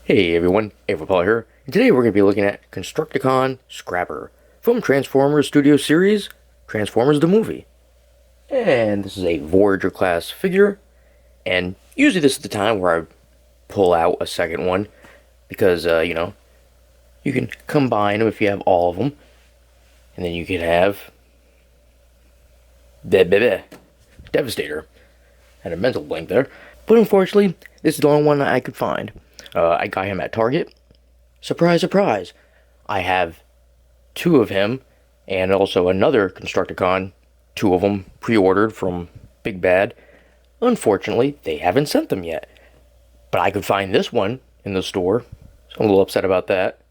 Hey everyone, Paul here, and today we're going to be looking at Constructicon Scrapper from Transformers Studio Series, Transformers the Movie. And this is a Voyager class figure, and usually this is the time where I pull out a second one, because, you can combine them if you have all of them, and then you can have Devastator. Had a mental blank there. But unfortunately, this is the only one I could find. I got him at Target. Surprise, surprise. I have two of him, and also another Constructicon, two of them pre-ordered from Big Bad. Unfortunately, they haven't sent them yet. But I could find this one in the store, so I'm a little upset about that.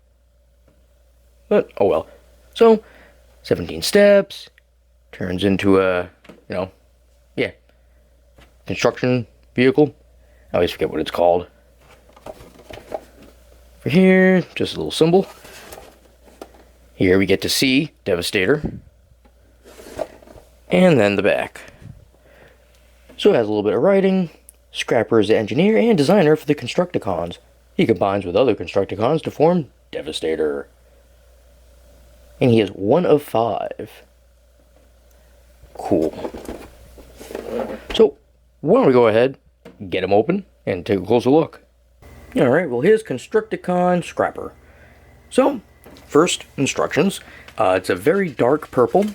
But, oh well. So, 17 steps, turns into a, construction vehicle. I always forget what it's called. For here, just a little symbol. Here we get to see Devastator. And then the back. So it has a little bit of writing. Scrapper is the engineer and designer for the Constructicons. He combines with other Constructicons to form Devastator. And he is one of 5. Cool. So, why don't we go ahead, get him open, and take a closer look. Alright, well here's Constructicon Scrapper. So, first instructions. It's a very dark purple.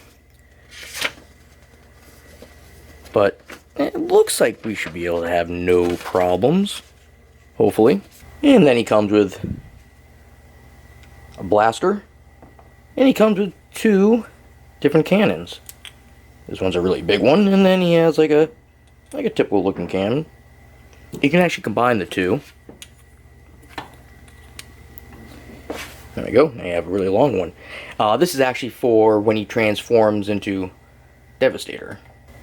But it looks like we should be able to have no problems. Hopefully. And then he comes with a blaster. And he comes with 2 different cannons. This one's a really big one, and then he has like a typical looking cannon. You can actually combine the 2. There we go. Now you have a really long one. This is actually for when he transforms into Devastator.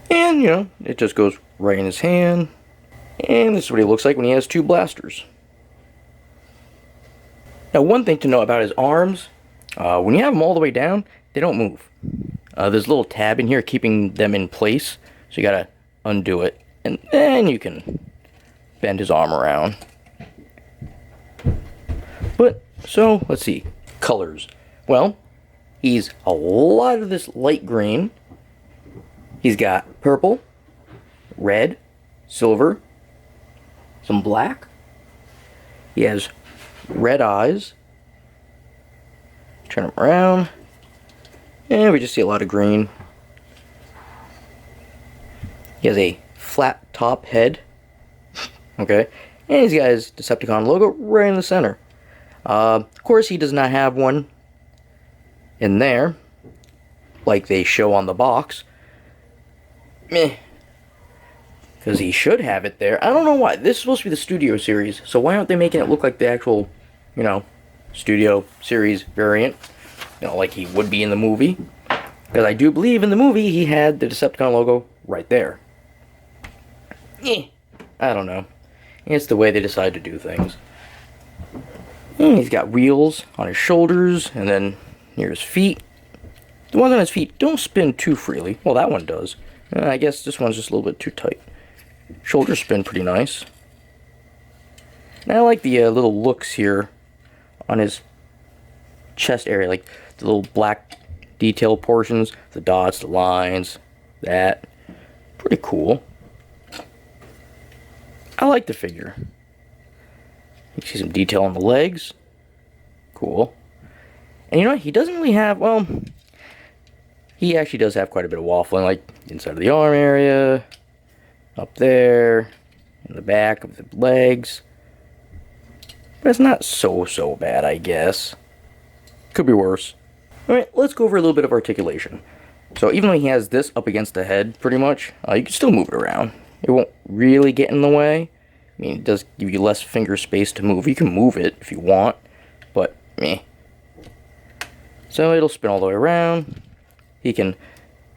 And, it just goes right in his hand. And this is what he looks like when he has 2 blasters. Now, one thing to know about his arms, when you have them all the way down, they don't move. There's a little tab in here keeping them in place, so you gotta undo it. And then you can bend his arm around. But, so, let's see. Colors. Well, he's a lot of this light green. He's got purple, red, silver, some black. He has red eyes. Turn him around. And we just see a lot of green. He has a flat top head. Okay. And he's got his Decepticon logo right in the center. Of course, he does not have one in there, like they show on the box. Meh. Because he should have it there. I don't know why. This is supposed to be the Studio Series, so why aren't they making it look like the actual, Studio Series variant? Like he would be in the movie. Because I do believe in the movie he had the Decepticon logo right there. I don't know. It's the way they decide to do things. And he's got wheels on his shoulders, and then near his feet. The ones on his feet don't spin too freely. Well, that one does. I guess this one's just a little bit too tight. Shoulders spin pretty nice. And I like the little looks here on his chest area, like the little black detail portions, the dots, the lines, that. Pretty cool. I like the figure. You see some detail on the legs. Cool. And he doesn't really have, well, he actually does have quite a bit of waffling, like inside of the arm area, up there, in the back of the legs. But it's not so bad, I guess. Could be worse. Alright, let's go over a little bit of articulation. So even though he has this up against the head, pretty much, you can still move it around. It won't really get in the way. I mean, it does give you less finger space to move. You can move it if you want, but meh. So it'll spin all the way around. He can,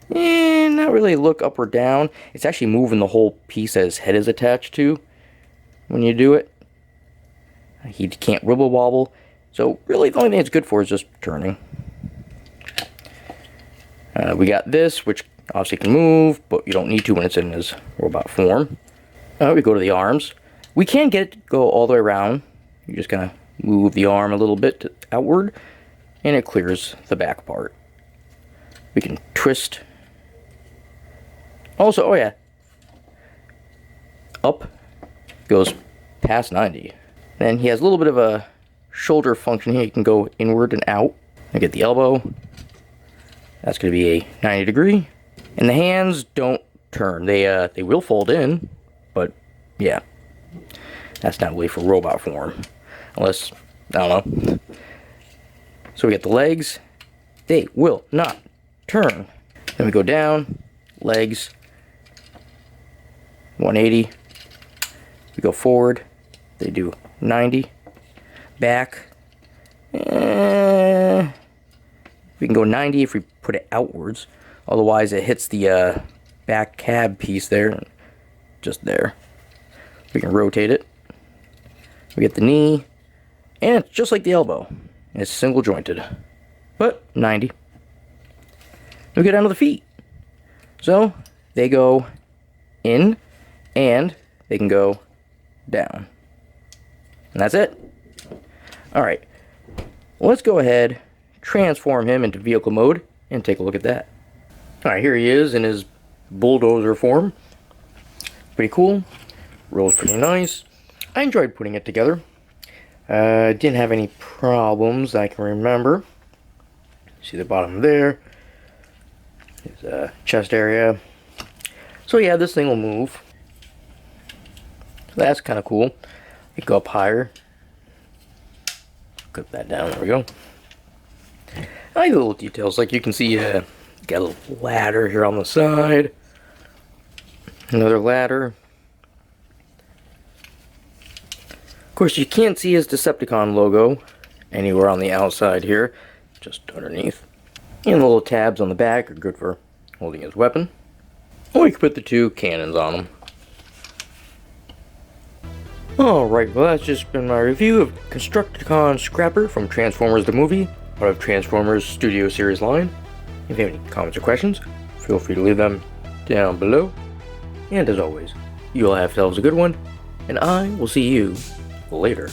not really look up or down. It's actually moving the whole piece that his head is attached to when you do it. He can't wibble wobble. So really the only thing it's good for is just turning. We got this, which obviously can move, but you don't need to when it's in his robot form. We go to the arms. We can get it to go all the way around You just kind of move the arm a little bit outward, and it clears the back part. We can twist. Also, oh yeah, up goes past 90. Then he has a little bit of a shoulder function here. You can go inward and out. I get the elbow. That's going to be a 90 degree. And the hands don't turn. They will fold in, but yeah, that's not really for robot form, unless, I don't know. So we get the legs. They will not turn. Then we go down, legs, 180. We go forward, they do 90. Back, we can go 90 if we put it outwards. Otherwise, it hits the back cab piece there, just there. We can rotate it. We get the knee, and it's just like the elbow. It's single jointed, but 90. We get down to the feet. So they go in, and they can go down. And that's it. Alright, let's go ahead, transform him into vehicle mode, and take a look at that. Alright, here he is in his bulldozer form. Pretty cool. Rolls pretty nice. I enjoyed putting it together. Didn't have any problems I can remember. See the bottom there. His chest area. So yeah, this thing will move. That's kind of cool. You can go up higher. Clip that down. There we go. I like the little details. Like you can see, got a little ladder here on the side. Another ladder. Of course, you can't see his Decepticon logo anywhere on the outside here, just underneath. And the little tabs on the back are good for holding his weapon. Or you can put the two cannons on him. Alright, well that's just been my review of Constructicon Scrapper from Transformers the Movie, part of Transformers Studio Series line. If you have any comments or questions, feel free to leave them down below. And as always, you all have yourselves a good one, and I will see you later.